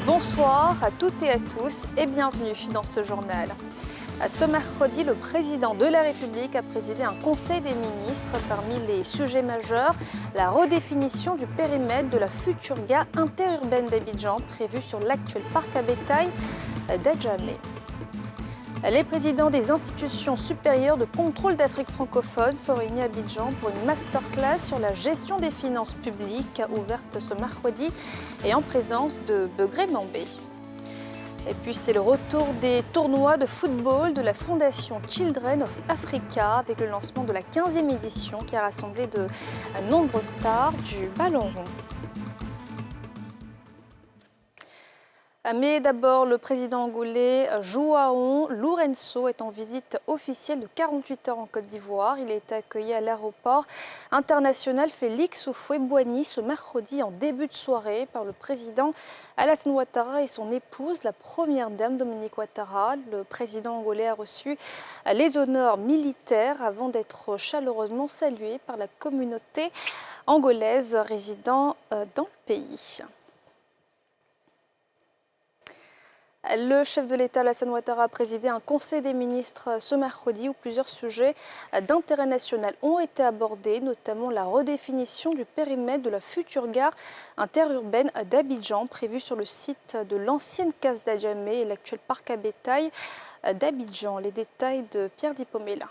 Bonsoir à toutes et à tous et bienvenue dans ce journal. Ce mercredi, le président de la République a présidé un conseil des ministres. Parmi les sujets majeurs, la redéfinition du périmètre de la future gare interurbaine d'Abidjan prévue sur l'actuel parc à bétail d'Adjamé. Les présidents des institutions supérieures de contrôle d'Afrique francophone sont réunis à Abidjan pour une masterclass sur la gestion des finances publiques ouverte ce mercredi et en présence de Begré Mambé. Et puis c'est le retour des tournois de football de la Fondation Children of Africa avec le lancement de la 15e édition qui a rassemblé de nombreuses stars du ballon rond. Mais d'abord, le président angolais João Lourenço est en visite officielle de 48 heures en Côte d'Ivoire. Il est accueilli à l'aéroport international Félix Houphouët-Boigny ce mercredi en début de soirée par le président Alassane Ouattara et son épouse, la première dame Dominique Ouattara. Le président angolais a reçu les honneurs militaires avant d'être chaleureusement salué par la communauté angolaise résidant dans le pays. Le chef de l'État, Alassane Ouattara, a présidé un conseil des ministres ce mercredi où plusieurs sujets d'intérêt national ont été abordés, notamment la redéfinition du périmètre de la future gare interurbaine d'Abidjan, prévue sur le site de l'ancienne case d'Adjamé et l'actuel parc à bétail d'Abidjan. Les détails de Pierre Dipomela.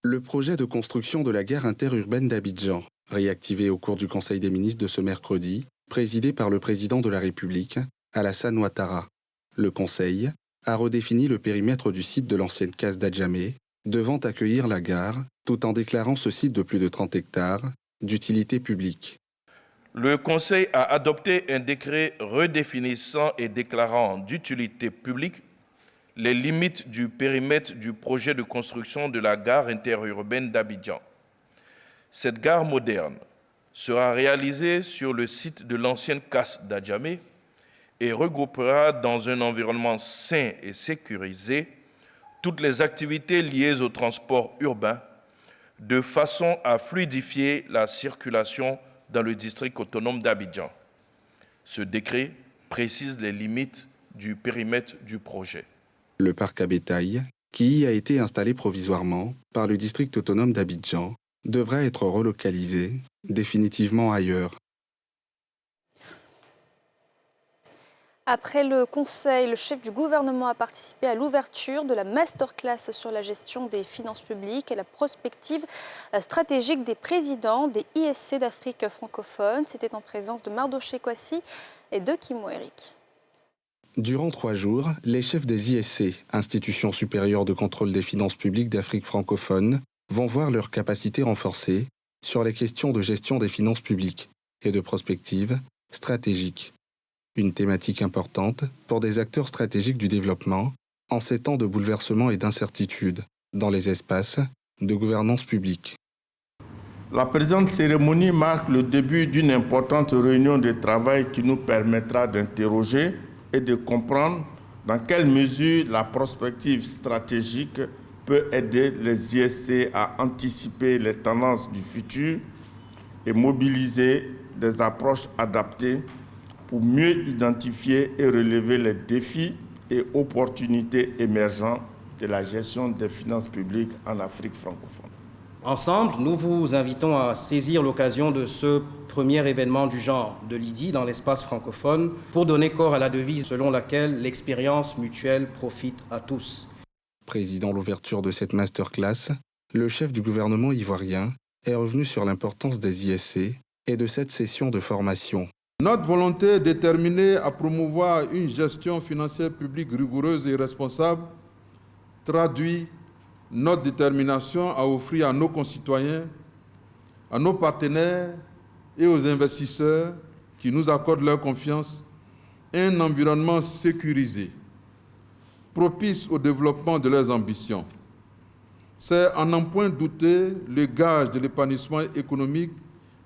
Le projet de construction de la gare interurbaine d'Abidjan, réactivé au cours du conseil des ministres de ce mercredi, présidé par le président de la République, Alassane Ouattara. Le Conseil a redéfini le périmètre du site de l'ancienne case d'Adjamé, devant accueillir la gare, tout en déclarant ce site de plus de 30 hectares d'utilité publique. Le Conseil a adopté un décret redéfinissant et déclarant d'utilité publique les limites du périmètre du projet de construction de la gare interurbaine d'Abidjan. Cette gare moderne sera réalisée sur le site de l'ancienne case d'Adjamé et regroupera dans un environnement sain et sécurisé toutes les activités liées au transport urbain de façon à fluidifier la circulation dans le district autonome d'Abidjan. Ce décret précise les limites du périmètre du projet. Le parc à bétail, qui y a été installé provisoirement par le district autonome d'Abidjan, devra être relocalisé définitivement ailleurs. Après le Conseil, le chef du gouvernement a participé à l'ouverture de la masterclass sur la gestion des finances publiques et la prospective stratégique des présidents des ISC d'Afrique francophone. C'était en présence de Mardoché Kwasi et de Kimo Eric. Durant 3 jours, les chefs des ISC, Institutions supérieures de contrôle des finances publiques d'Afrique francophone, vont voir leurs capacités renforcées sur les questions de gestion des finances publiques et de prospective stratégique. Une thématique importante pour des acteurs stratégiques du développement en ces temps de bouleversement et d'incertitude dans les espaces de gouvernance publique. La présente cérémonie marque le début d'une importante réunion de travail qui nous permettra d'interroger et de comprendre dans quelle mesure la prospective stratégique peut aider les ISC à anticiper les tendances du futur et mobiliser des approches adaptées pour mieux identifier et relever les défis et opportunités émergents de la gestion des finances publiques en Afrique francophone. Ensemble, nous vous invitons à saisir l'occasion de ce premier événement du genre de l'IDI dans l'espace francophone pour donner corps à la devise selon laquelle l'expérience mutuelle profite à tous. Présidant l'ouverture de cette masterclass, le chef du gouvernement ivoirien est revenu sur l'importance des ISC et de cette session de formation. Notre volonté déterminée à promouvoir une gestion financière publique rigoureuse et responsable traduit notre détermination à offrir à nos concitoyens, à nos partenaires et aux investisseurs qui nous accordent leur confiance un environnement sécurisé, propice au développement de leurs ambitions. C'est à n'en point douter le gage de l'épanouissement économique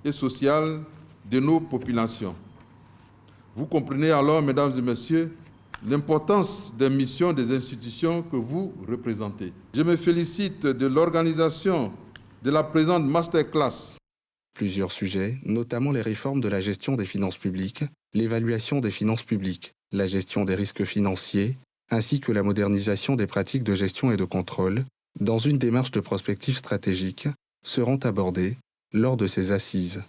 et social de nos populations. Vous comprenez alors, mesdames et messieurs, l'importance des missions des institutions que vous représentez. Je me félicite de l'organisation de la présente masterclass. Plusieurs sujets, notamment les réformes de la gestion des finances publiques, l'évaluation des finances publiques, la gestion des risques financiers, ainsi que la modernisation des pratiques de gestion et de contrôle, dans une démarche de prospective stratégique, seront abordées lors de ces assises.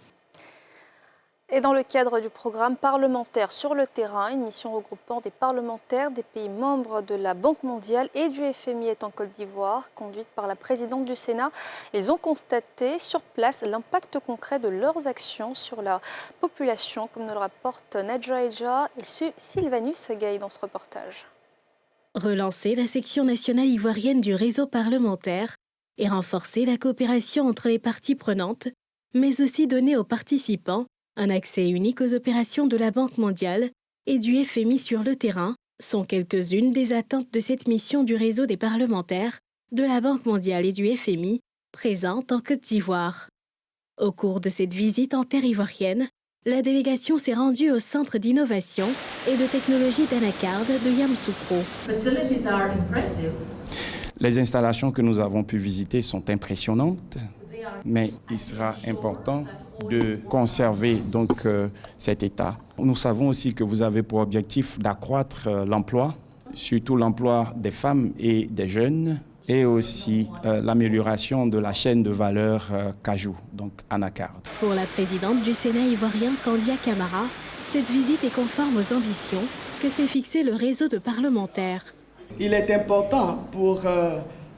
Et dans le cadre du programme parlementaire sur le terrain, une mission regroupant des parlementaires des pays membres de la Banque mondiale et du FMI est en Côte d'Ivoire, conduite par la présidente du Sénat. Ils ont constaté sur place l'impact concret de leurs actions sur la population, comme nous le rapporte Nadja Eja et Sylvanus Gaye dans ce reportage. Relancer la section nationale ivoirienne du réseau parlementaire et renforcer la coopération entre les parties prenantes, mais aussi donner aux participants un accès unique aux opérations de la Banque mondiale et du FMI sur le terrain sont quelques-unes des attentes de cette mission du réseau des parlementaires de la Banque mondiale et du FMI présente en Côte d'Ivoire. Au cours de cette visite en terre ivoirienne, la délégation s'est rendue au Centre d'innovation et de technologie d'Anacarde de Yamoussoukro. Les installations que nous avons pu visiter sont impressionnantes, mais il sera important de conserver cet état. Nous savons aussi que vous avez pour objectif d'accroître l'emploi, surtout l'emploi des femmes et des jeunes, et aussi l'amélioration de la chaîne de valeur cajou, donc anacarde. Pour la présidente du Sénat ivoirien, Candia Camara, cette visite est conforme aux ambitions que s'est fixé le réseau de parlementaires. Il est important pour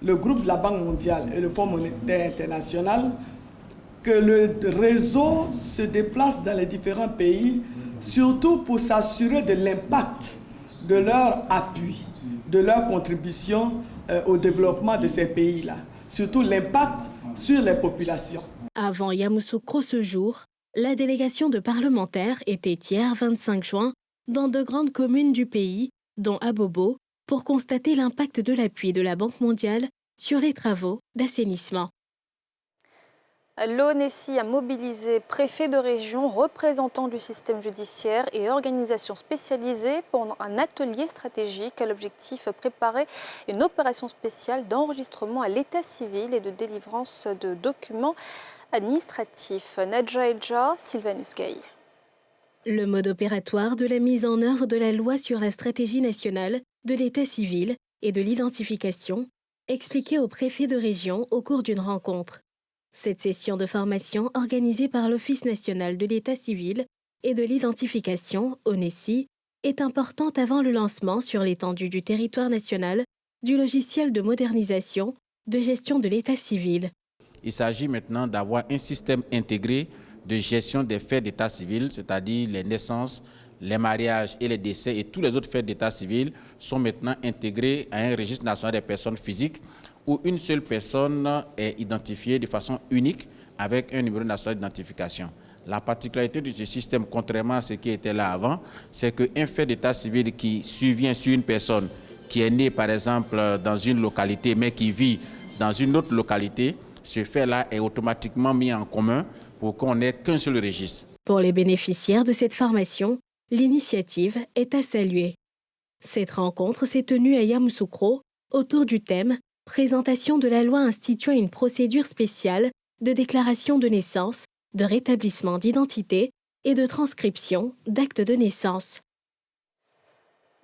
le groupe de la Banque mondiale et le Fonds monétaire international que le réseau se déplace dans les différents pays, surtout pour s'assurer de l'impact de leur appui, de leur contribution au développement de ces pays-là, surtout l'impact sur les populations. Avant Yamoussoukro ce jour, la délégation de parlementaires était hier 25 juin dans de grandes communes du pays, dont Abobo, pour constater l'impact de l'appui de la Banque mondiale sur les travaux d'assainissement. L'ONESI a mobilisé préfets de région, représentants du système judiciaire et organisations spécialisées pendant un atelier stratégique à l'objectif préparer une opération spéciale d'enregistrement à l'état civil et de délivrance de documents administratifs. Nadja Eja, Sylvanus Gaye. Le mode opératoire de la mise en œuvre de la loi sur la stratégie nationale de l'état civil et de l'identification, expliqué aux préfets de région au cours d'une rencontre. Cette session de formation organisée par l'Office national de l'état civil et de l'identification, ONESI, est importante avant le lancement sur l'étendue du territoire national du logiciel de modernisation de gestion de l'état civil. Il s'agit maintenant d'avoir un système intégré de gestion des faits d'état civil, c'est-à-dire les naissances, les mariages et les décès et tous les autres faits d'état civil sont maintenant intégrés à un registre national des personnes physiques où une seule personne est identifiée de façon unique avec un numéro national d'identification. La particularité de ce système, contrairement à ce qui était là avant, c'est qu'un fait d'état civil qui survient sur une personne qui est née par exemple dans une localité mais qui vit dans une autre localité, ce fait-là est automatiquement mis en commun pour qu'on n'ait qu'un seul registre. Pour les bénéficiaires de cette formation, l'initiative est à saluer. Cette rencontre s'est tenue à Yamoussoukro autour du thème « Présentation de la loi instituant une procédure spéciale de déclaration de naissance, de rétablissement d'identité et de transcription d'actes de naissance ».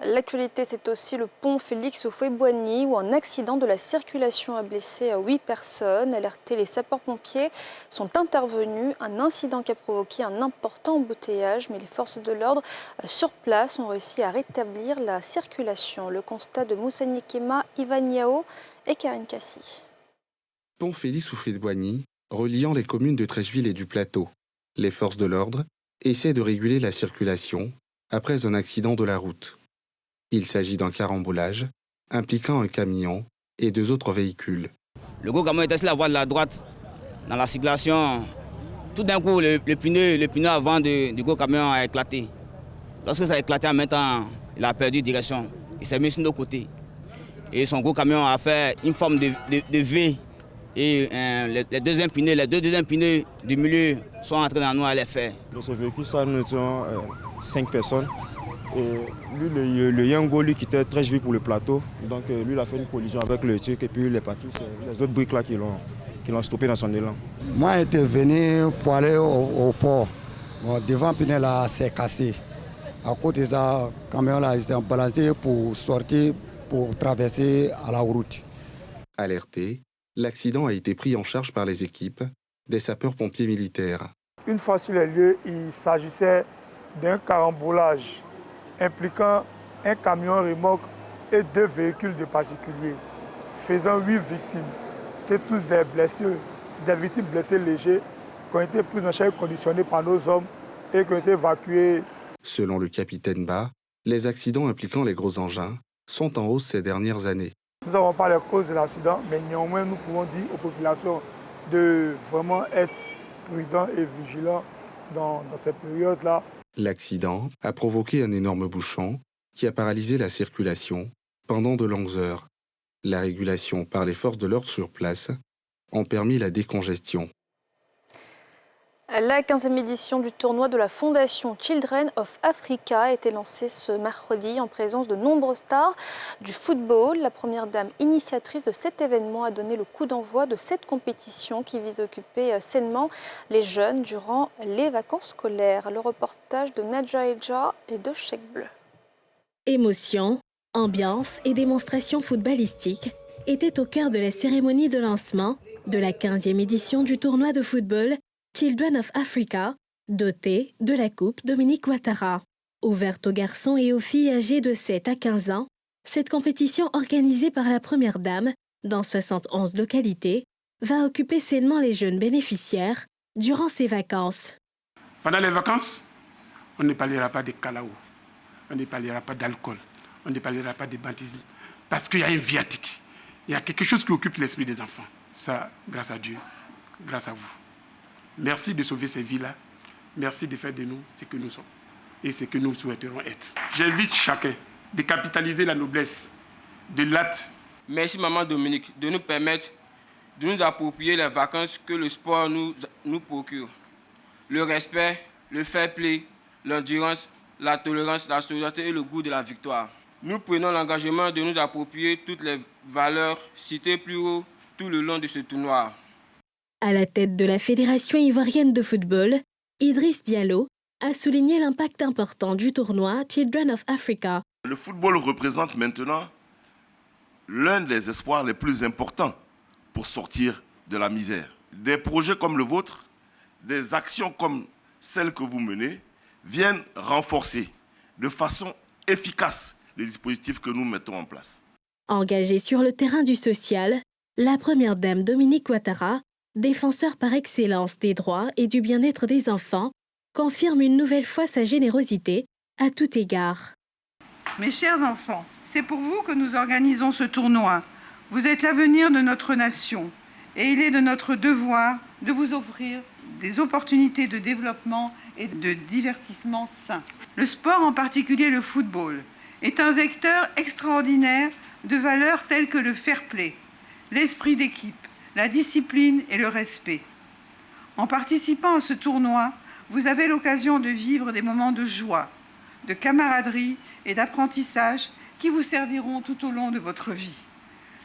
L'actualité, c'est aussi le pont Félix Houphouët-Boigny où un accident de la circulation a blessé 8 personnes. Alertés, les sapeurs-pompiers sont intervenus. Un incident qui a provoqué un important embouteillage, mais les forces de l'ordre sur place ont réussi à rétablir la circulation. Le constat de Moussa Nikema, Ivan Yao et Karine Kassi. Pont Félix Houphouët-Boigny, reliant les communes de Trècheville et du Plateau. Les forces de l'ordre essaient de réguler la circulation après un accident de la route. Il s'agit d'un carambolage impliquant un camion et 2 autres véhicules. Le gros camion était sur la voie de la droite, dans la circulation. Tout d'un coup, le pneu avant du gros camion a éclaté. Lorsque ça a éclaté en même temps, il a perdu direction. Il s'est mis sur nos côtés. Et son gros camion a fait une forme de V. Et les deux deuxièmes pneus du milieu sont entrés dans nous à les faire. Dans ce véhicule, nous étions 5 personnes. Et lui, le Yango, lui qui était très joué pour le plateau, donc lui il a fait une collision avec le truc et puis il est parti. C'est les autres briques là qui l'ont stoppé dans son élan. Moi j'étais venu pour aller au port. Bon, devant le pneu là c'est cassé. À cause de ça, le camion là, ils sont balancés pour sortir, pour traverser à la route. Alerté, l'accident a été pris en charge par les équipes des sapeurs-pompiers militaires. Une fois sur les lieux, il s'agissait d'un carambolage impliquant un camion remorque et 2 véhicules de particuliers, faisant 8 victimes, qui étaient tous des victimes blessées légères, qui ont été prises en charge conditionnée par nos hommes et qui ont été évacuées. Selon le capitaine Ba, les accidents impliquant les gros engins sont en hausse ces dernières années. Nous n'avons pas les causes de l'accident, mais néanmoins nous pouvons dire aux populations de vraiment être prudents et vigilants dans ces périodes-là. L'accident a provoqué un énorme bouchon qui a paralysé la circulation pendant de longues heures. La régulation par les forces de l'ordre sur place ont permis la décongestion. La 15e édition du tournoi de la Fondation Children of Africa a été lancée ce mercredi en présence de nombreuses stars du football. La première dame initiatrice de cet événement a donné le coup d'envoi de cette compétition qui vise à occuper sainement les jeunes durant les vacances scolaires. Le reportage de Nadja Eja et de Cheikh Bleu. Émotion, ambiance et démonstration footballistique étaient au cœur de la cérémonie de lancement de la 15e édition du tournoi de football Children of Africa, dotée de la Coupe Dominique Ouattara. Ouverte aux garçons et aux filles âgés de 7 à 15 ans, cette compétition organisée par la Première Dame dans 71 localités va occuper sainement les jeunes bénéficiaires durant ces vacances. Pendant les vacances, on ne parlera pas de calaou, on ne parlera pas d'alcool, on ne parlera pas de banditisme, parce qu'il y a un viatique, il y a quelque chose qui occupe l'esprit des enfants. Ça, grâce à Dieu, grâce à vous. Merci de sauver ces vies-là. Merci de faire de nous ce que nous sommes et ce que nous souhaiterons être. J'invite chacun de capitaliser la noblesse de l'acte. Merci Maman Dominique de nous permettre de nous approprier les vacances que le sport nous procure. Le respect, le fair play, l'endurance, la tolérance, la solidarité et le goût de la victoire. Nous prenons l'engagement de nous approprier toutes les valeurs citées plus haut tout le long de ce tournoi. À la tête de la Fédération ivoirienne de football, Idriss Diallo a souligné l'impact important du tournoi Children of Africa. Le football représente maintenant l'un des espoirs les plus importants pour sortir de la misère. Des projets comme le vôtre, des actions comme celles que vous menez, viennent renforcer de façon efficace les dispositifs que nous mettons en place. Engagée sur le terrain du social, la première dame Dominique Ouattara, défenseur par excellence des droits et du bien-être des enfants, confirme une nouvelle fois sa générosité à tout égard. Mes chers enfants, c'est pour vous que nous organisons ce tournoi. Vous êtes l'avenir de notre nation et il est de notre devoir de vous offrir des opportunités de développement et de divertissement sain. Le sport, en particulier le football, est un vecteur extraordinaire de valeurs telles que le fair play, l'esprit d'équipe, la discipline et le respect. En participant à ce tournoi, vous avez l'occasion de vivre des moments de joie, de camaraderie et d'apprentissage qui vous serviront tout au long de votre vie.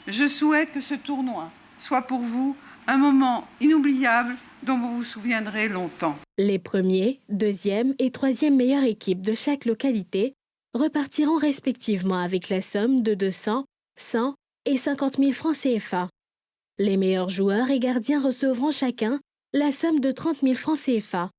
Je souhaite que ce tournoi soit pour vous un moment inoubliable dont vous vous souviendrez longtemps. Les premiers, deuxième et troisième meilleures équipes de chaque localité repartiront respectivement avec la somme de 200, 100 et 50 000 francs CFA. Les meilleurs joueurs et gardiens recevront chacun la somme de 30 000 francs CFA.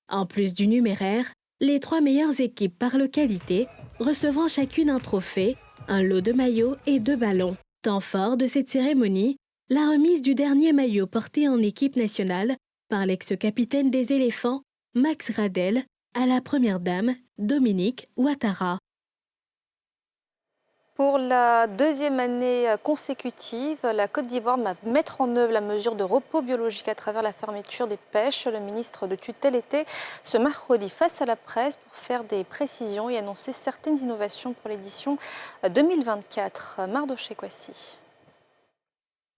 En plus du numéraire, les 3 meilleures équipes par localité recevront chacune un trophée, un lot de maillots et 2 ballons. Temps fort de cette cérémonie, la remise du dernier maillot porté en équipe nationale par l'ex-capitaine des éléphants, Max Gradel, à la première dame, Dominique Ouattara. Pour la deuxième année consécutive, la Côte d'Ivoire va mettre en œuvre la mesure de repos biologique à travers la fermeture des pêches. Le ministre de tutelle était ce mercredi face à la presse pour faire des précisions et annoncer certaines innovations pour l'édition 2024. Mardoché Kwasi.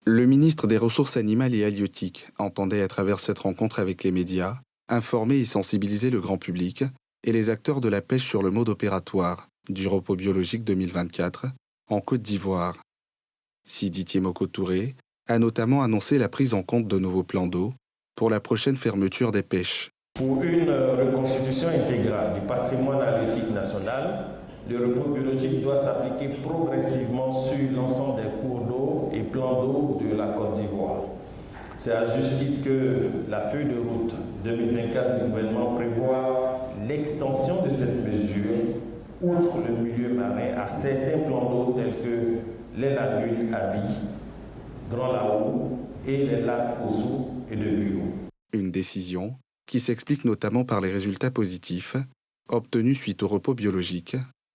Le ministre des Ressources animales et halieutiques entendait à travers cette rencontre avec les médias informer et sensibiliser le grand public et les acteurs de la pêche sur le mode opératoire du repos biologique 2024 en Côte d'Ivoire. Sidi Tiemoko Touré a notamment annoncé la prise en compte de nouveaux plans d'eau pour la prochaine fermeture des pêches Pour une reconstitution intégrale du patrimoine halieutique national, le repos biologique doit s'appliquer progressivement sur l'ensemble des cours d'eau et plans d'eau de la Côte d'Ivoire. C'est à juste titre que la feuille de route 2024 du gouvernement prévoit l'extension de cette mesure, outre le milieu marin, à certains plans d'eau tels que les lagunes Abi, Grand Lao et les lacs Ossou et de Bureau. Une décision qui s'explique notamment par les résultats positifs obtenus suite au repos biologique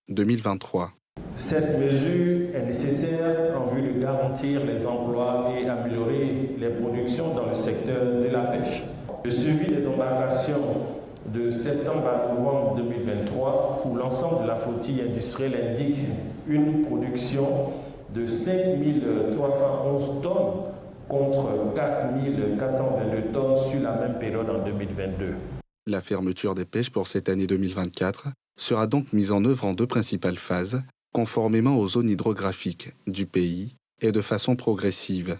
2023. Cette mesure est nécessaire en vue de garantir les emplois et améliorer les productions dans le secteur de la pêche. Le suivi des embarcations de septembre à novembre 2023 pour l'ensemble de la flottille industrielle indique une production de 5 311 tonnes contre 4 422 tonnes sur la même période en 2022. La fermeture des pêches pour cette année 2024 sera donc mise en œuvre en deux principales phases, conformément aux zones hydrographiques du pays et de façon progressive.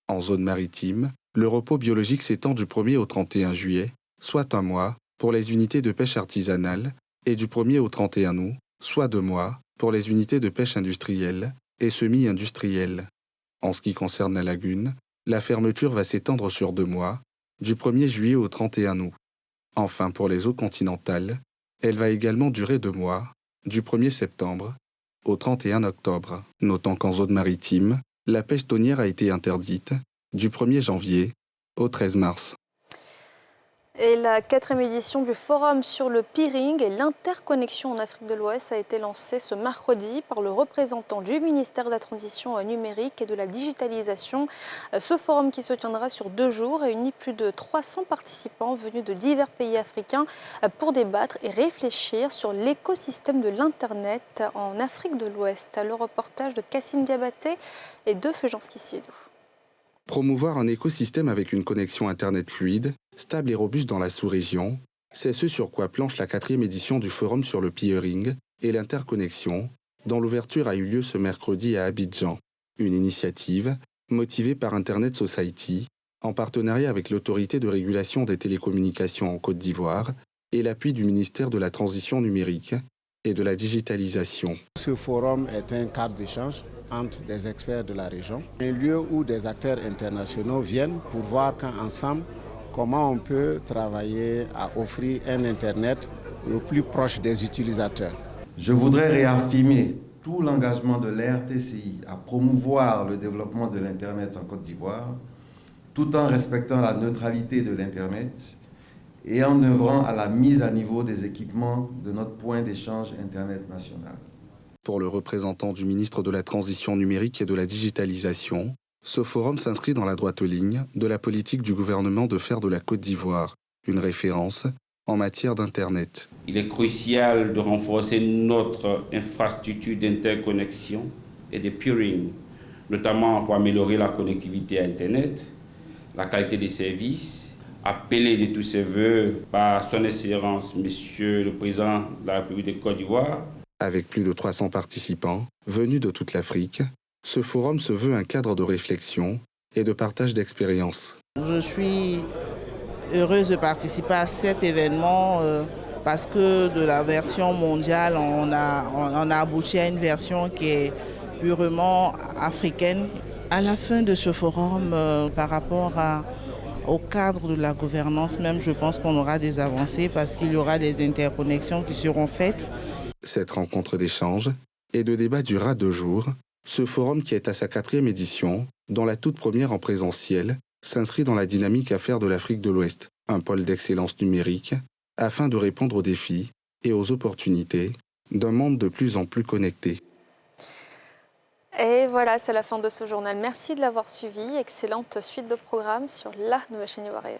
En zone maritime, le repos biologique s'étend du 1er au 31 juillet, soit un mois, pour les unités de pêche artisanale, et du 1er au 31 août, soit 2 mois, pour les unités de pêche industrielle et semi-industrielle. En ce qui concerne la lagune, la fermeture va s'étendre sur 2 mois, du 1er juillet au 31 août. Enfin, pour les eaux continentales, elle va également durer 2 mois, du 1er septembre au 31 octobre. Notons qu'en zone maritime, la pêche thonière a été interdite du 1er janvier au 13 mars. Et la 4e édition du Forum sur le peering et l'interconnexion en Afrique de l'Ouest a été lancée ce mercredi par le représentant du ministère de la Transition numérique et de la digitalisation. Ce forum qui se tiendra sur 2 jours réunit plus de 300 participants venus de divers pays africains pour débattre et réfléchir sur l'écosystème de l'Internet en Afrique de l'Ouest. Le reportage de Kassim Diabaté et de Fulgence Kissiedo. Promouvoir un écosystème avec une connexion Internet fluide, stable et robuste dans la sous-région, c'est ce sur quoi planche la 4e édition du Forum sur le peering et l'interconnexion, dont l'ouverture a eu lieu ce mercredi à Abidjan. Une initiative motivée par Internet Society, en partenariat avec l'autorité de régulation des télécommunications en Côte d'Ivoire et l'appui du ministère de la Transition numérique et de la digitalisation. Ce forum est un cadre d'échange entre des experts de la région, un lieu où des acteurs internationaux viennent pour voir ensemble comment on peut travailler à offrir un Internet le plus proche des utilisateurs. Je voudrais réaffirmer tout l'engagement de l'RTCI à promouvoir le développement de l'Internet en Côte d'Ivoire, tout en respectant la neutralité de l'Internet et en œuvrant à la mise à niveau des équipements de notre point d'échange Internet national. Pour le représentant du ministre de la Transition numérique et de la digitalisation, ce forum s'inscrit dans la droite ligne de la politique du gouvernement de faire de la Côte d'Ivoire une référence en matière d'Internet. Il est crucial de renforcer notre infrastructure d'interconnexion et de peering, notamment pour améliorer la connectivité à Internet, la qualité des services, appelé de tous ses voeux par son Excellence, Monsieur le Président de la République de Côte d'Ivoire. Avec plus de 300 participants venus de toute l'Afrique, ce forum se veut un cadre de réflexion et de partage d'expériences. Je suis heureuse de participer à cet événement parce que de la version mondiale, on a abouti à une version qui est purement africaine. À la fin de ce forum, par rapport au cadre de la gouvernance même, je pense qu'on aura des avancées parce qu'il y aura des interconnexions qui seront faites. Cette rencontre d'échange et de débat durera 2 jours. Ce forum, qui est à sa 4e édition, dont la toute première en présentiel, s'inscrit dans la dynamique à faire de l'Afrique de l'Ouest un pôle d'excellence numérique afin de répondre aux défis et aux opportunités d'un monde de plus en plus connecté. Et voilà, c'est la fin de ce journal. Merci de l'avoir suivi. Excellente suite de programmes sur la nouvelle chaîne ivoirienne.